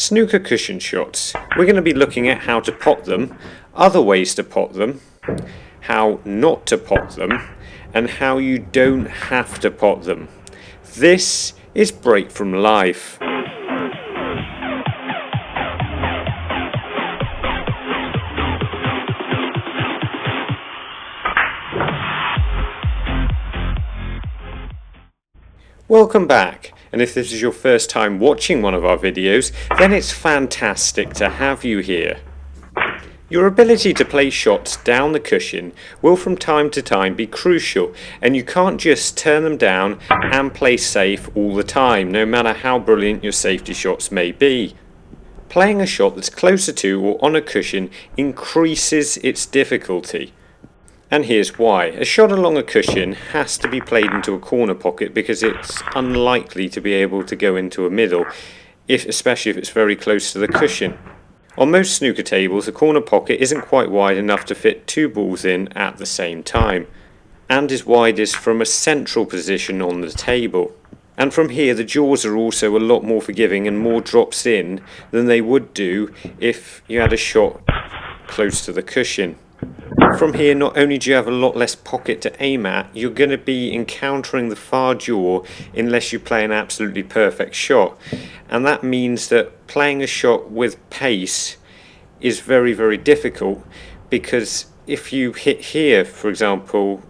Snooker cushion shots. We're going to be looking at how to pot them, other ways to pot them, how not to pot them, and how you don't have to pot them. This is Break from Life. Welcome back, and if this is your first time watching one of our videos, then it's fantastic to have you here. Your ability to play shots down the cushion will from time to time be crucial, and you can't just turn them down and play safe all the time, no matter how brilliant your safety shots may be. Playing a shot that's closer to or on a cushion increases its difficulty. And here's why. A shot along a cushion has to be played into a corner pocket because it's unlikely to be able to go into a middle, especially if it's very close to the cushion. On most snooker tables, a corner pocket isn't quite wide enough to fit two balls in at the same time, and is widest from a central position on the table. And from here, the jaws are also a lot more forgiving and more drops in than they would do if you had a shot close to the cushion. From here, not only do you have a lot less pocket to aim at, you're going to be encountering the far jaw unless you play an absolutely perfect shot. And that means that playing a shot with pace is very, very difficult, because if you hit here, for example,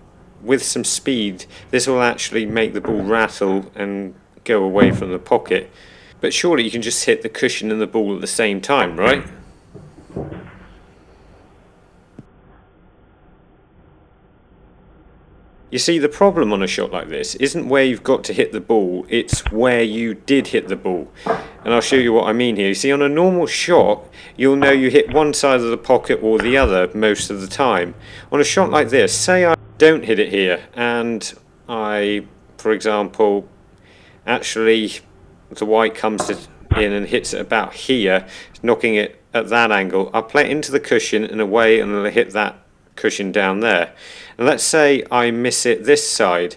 with some speed, this will actually make the ball rattle and go away from the pocket. But surely you can just hit the cushion and the ball at the same time, right? You see, the problem on a shot like this isn't where you've got to hit the ball, it's where you did hit the ball. And I'll show you what I mean here. You see, on a normal shot, you'll know you hit one side of the pocket or the other most of the time. On a shot like this, say I don't hit it here, and I, for example, actually, the white comes in and hits it about here, knocking it at that angle. I'll play it into the cushion and away, and I'll hit that cushion down there. And let's say I miss it this side,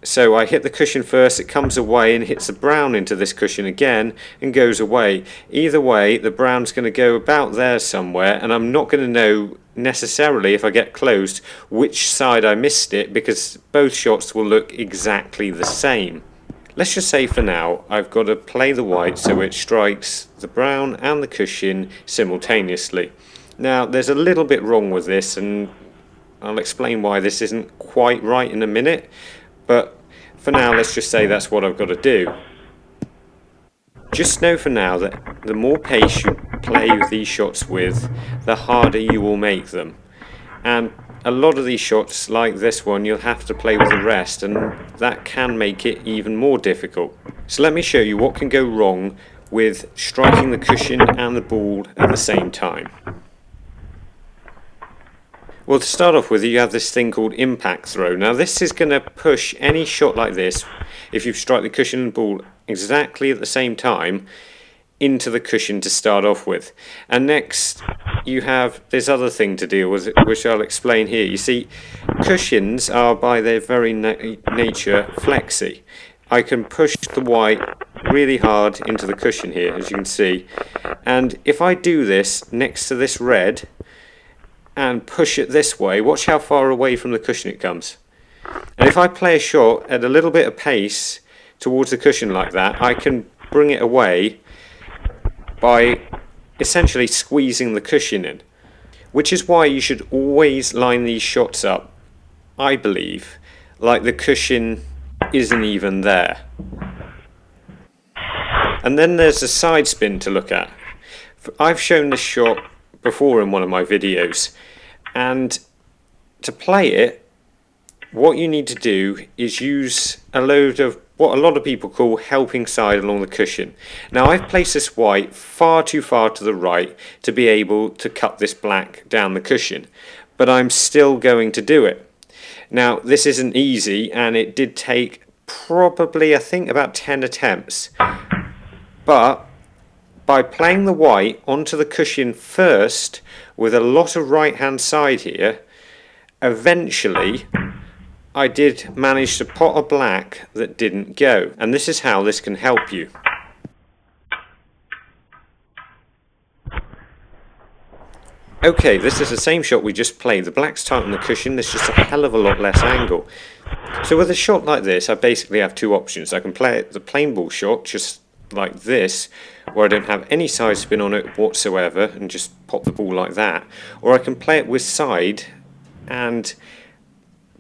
so I hit the cushion first, it comes away and hits the brown into this cushion again and goes away. Either way, the brown's going to go about there somewhere, and I'm not going to know necessarily, if I get close, which side I missed it, because both shots will look exactly the same. Let's just say for now I've got to play the white so it strikes the brown and the cushion simultaneously. Now, there's a little bit wrong with this, and I'll explain why this isn't quite right in a minute, but for now, let's just say that's what I've got to do. Just know for now that the more pace you play these shots with, the harder you will make them. And a lot of these shots, like this one, you'll have to play with the rest, and that can make it even more difficult. So let me show you what can go wrong with striking the cushion and the ball at the same time. Well, to start off with, you have this thing called impact throw. Now, this is going to push any shot like this, if you strike the cushion and ball exactly at the same time, into the cushion to start off with. And next, you have this other thing to deal with, which I'll explain here. You see, cushions are by their very nature flexy. I can push the white really hard into the cushion here, as you can see. And if I do this next to this red, and push it this way, watch how far away from the cushion it comes. And if I play a shot at a little bit of pace towards the cushion like that, I can bring it away by essentially squeezing the cushion in. Which is why you should always line these shots up, I believe, like the cushion isn't even there. And then there's a side spin to look at. I've shown this shot before in one of my videos, and to play it, what you need to do is use a load of what a lot of people call helping side along the cushion. Now, I've placed this white far too far to the right to be able to cut this black down the cushion, but I'm still going to do it. Now, this isn't easy, and it did take probably, I think, about 10 attempts, but by playing the white onto the cushion first with a lot of right hand side here, eventually I did manage to pot a black that didn't go. And this is how this can help you. Okay, this is the same shot we just played. The black's tight on the cushion, there's just a hell of a lot less angle. So with a shot like this, I basically have two options. I can play it the plain ball shot, just like this, where I don't have any side spin on it whatsoever, and just pop the ball like that. Or I can play it with side, and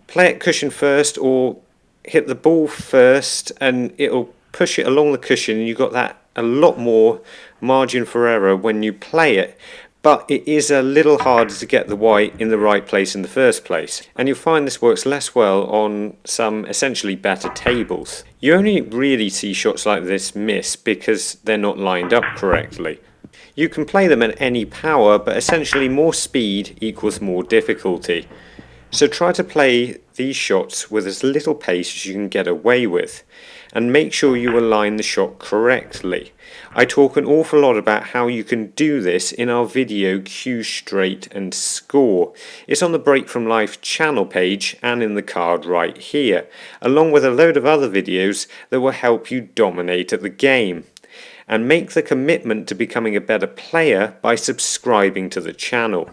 play it cushion first, or hit the ball first, and it'll push it along the cushion, and you've got that a lot more margin for error when you play it. But it is a little harder to get the white in the right place in the first place. And you'll find this works less well on some essentially better tables. You only really see shots like this miss because they're not lined up correctly. You can play them at any power, but essentially more speed equals more difficulty. So try to play these shots with as little pace as you can get away with, and make sure you align the shot correctly. I talk an awful lot about how you can do this in our video Cue Straight and Score. It's on the Break From Life channel page and in the card right here, along with a load of other videos that will help you dominate at the game. And make the commitment to becoming a better player by subscribing to the channel.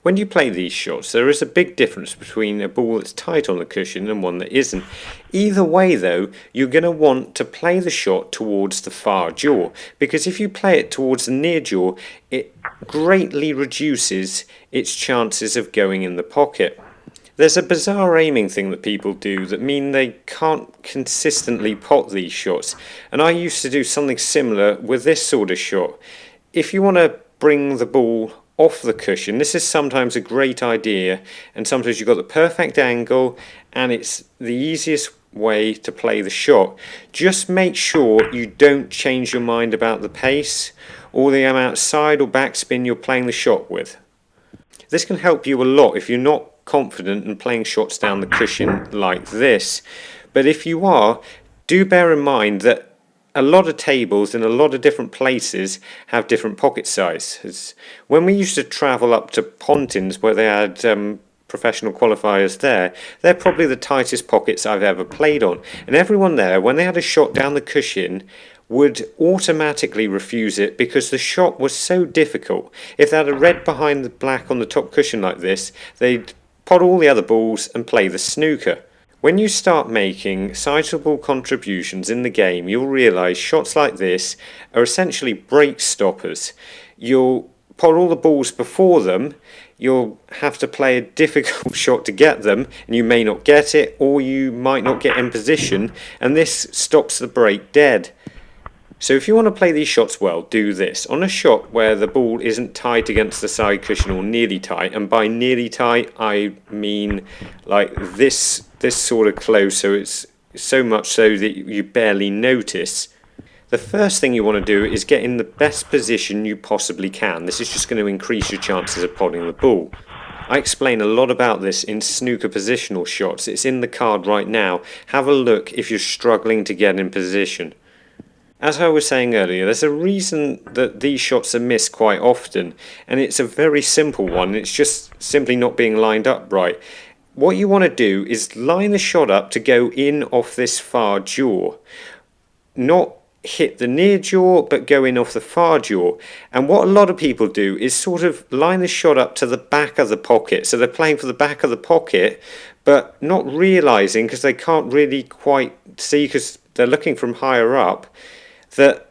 When you play these shots, there is a big difference between a ball that's tight on the cushion and one that isn't. Either way though, you're going to want to play the shot towards the far jaw, because if you play it towards the near jaw, it greatly reduces its chances of going in the pocket. There's a bizarre aiming thing that people do that mean they can't consistently pot these shots, and I used to do something similar with this sort of shot. If you want to bring the ball off the cushion, this is sometimes a great idea, and sometimes you've got the perfect angle and it's the easiest way to play the shot. Just make sure you don't change your mind about the pace or the amount of side or backspin you're playing the shot with. This can help you a lot if you're not confident in playing shots down the cushion like this, but if you are, do bear in mind that a lot of tables in a lot of different places have different pocket sizes. When we used to travel up to Pontins where they had professional qualifiers there, they're probably the tightest pockets I've ever played on. And everyone there, when they had a shot down the cushion, would automatically refuse it because the shot was so difficult. If they had a red behind the black on the top cushion like this, they'd pot all the other balls and play the snooker. When you start making sizable contributions in the game, you'll realise shots like this are essentially break stoppers. You'll pot all the balls before them, you'll have to play a difficult shot to get them, and you may not get it, or you might not get in position, and this stops the break dead. So if you want to play these shots well, do this. On a shot where the ball isn't tight against the side cushion or nearly tight, and by nearly tight I mean like this sort of close, so it's so much so that you barely notice. The first thing you want to do is get in the best position you possibly can. This is just going to increase your chances of potting the ball. I explain a lot about this in snooker positional shots. It's in the card right now. Have a look if you're struggling to get in position. As I was saying earlier, there's a reason that these shots are missed quite often, and it's a very simple one. It's just simply not being lined up right. What you want to do is line the shot up to go in off this far jaw, not hit the near jaw, but go in off the far jaw. And what a lot of people do is sort of line the shot up to the back of the pocket. So they're playing for the back of the pocket, but not realising, because they can't really quite see because they're looking from higher up, that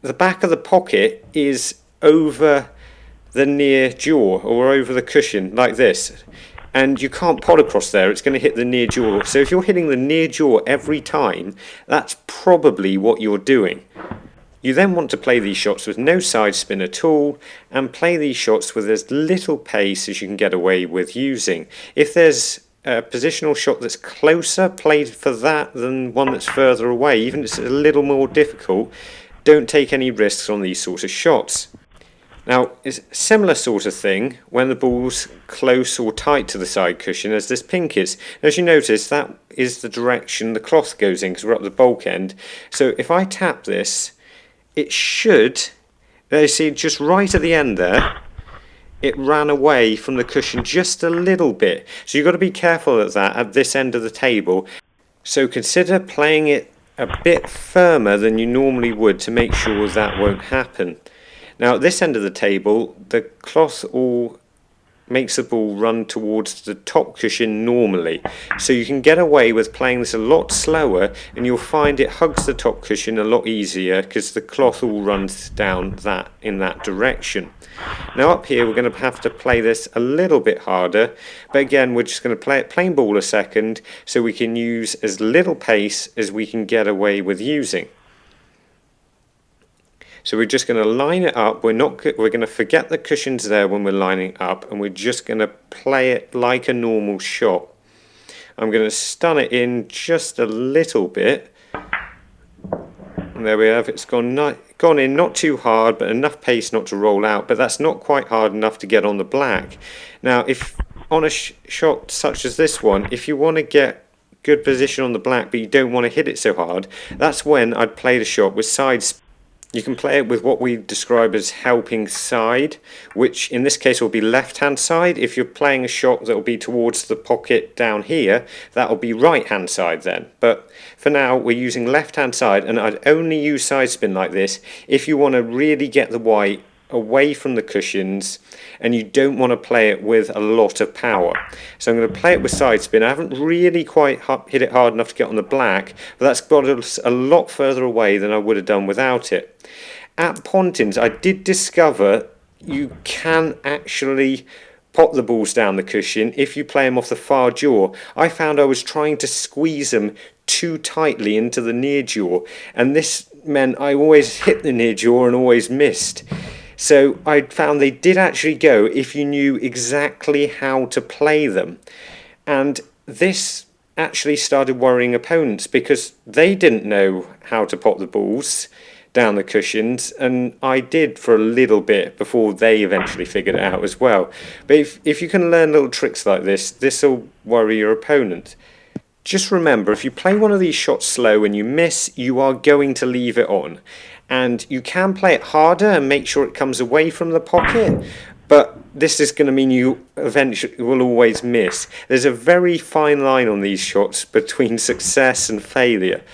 the back of the pocket is over the near jaw or over the cushion like this, and you can't pot across there, it's going to hit the near jaw. So if you're hitting the near jaw every time, that's probably what you're doing. You then want to play these shots with no side spin at all, and play these shots with as little pace as you can get away with using. If there's a positional shot that's closer, played for that than one that's further away, even if it's a little more difficult. Don't take any risks on these sort of shots. Now, it's a similar sort of thing when the ball's close or tight to the side cushion as this pink is. As you notice, that is the direction the cloth goes in because we're up the bulk end. So if I tap this, it should, you see just right at the end there, it ran away from the cushion just a little bit. So you've got to be careful of that at this end of the table. So consider playing it a bit firmer than you normally would to make sure that won't happen. Now at this end of the table, the cloth all makes the ball run towards the top cushion normally, so you can get away with playing this a lot slower, and you'll find it hugs the top cushion a lot easier because the cloth all runs down that in that direction. Now up here we're going to have to play this a little bit harder, but again we're just going to play it plain ball a second so we can use as little pace as we can get away with using. So we're just going to line it up. We're going to forget the cushions there when we're lining up, and we're just going to play it like a normal shot. I'm going to stun it in just a little bit. And there we have. It's gone in, not too hard, but enough pace not to roll out. But that's not quite hard enough to get on the black. Now, if on a shot such as this one, if you want to get good position on the black, but you don't want to hit it so hard, that's when I'd play the shot with sidespin. You can play it with what we describe as helping side, which in this case will be left hand side. If you're playing a shot that will be towards the pocket down here, that will be right hand side then. But for now we're using left hand side, and I'd only use side spin like this if you want to really get the white away from the cushions and you don't want to play it with a lot of power. So I'm going to play it with side spin. I haven't really quite hit it hard enough to get on the black, but that's got us a lot further away than I would have done without it. At Pontins I did discover you can actually pop the balls down the cushion if you play them off the far jaw. I found I was trying to squeeze them too tightly into the near jaw, and this meant I always hit the near jaw and always missed. So I found they did actually go if you knew exactly how to play them. And this actually started worrying opponents because they didn't know how to pop the balls down the cushions, and I did for a little bit before they eventually figured it out as well. But if you can learn little tricks like this will worry your opponent. Just remember, if you play one of these shots slow and you miss, you are going to leave it on. And you can play it harder and make sure it comes away from the pocket, but this is going to mean you eventually will always miss. There's a very fine line on these shots between success and failure.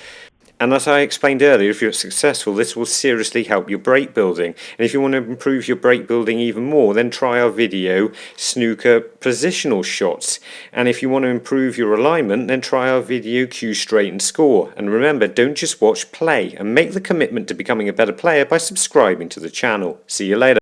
And as I explained earlier, if you're successful, this will seriously help your break building. And if you want to improve your break building even more, then try our video, Snooker Positional Shots. And if you want to improve your alignment, then try our video, Cue Straight and Score. And remember, don't just watch, play, and make the commitment to becoming a better player by subscribing to the channel. See you later.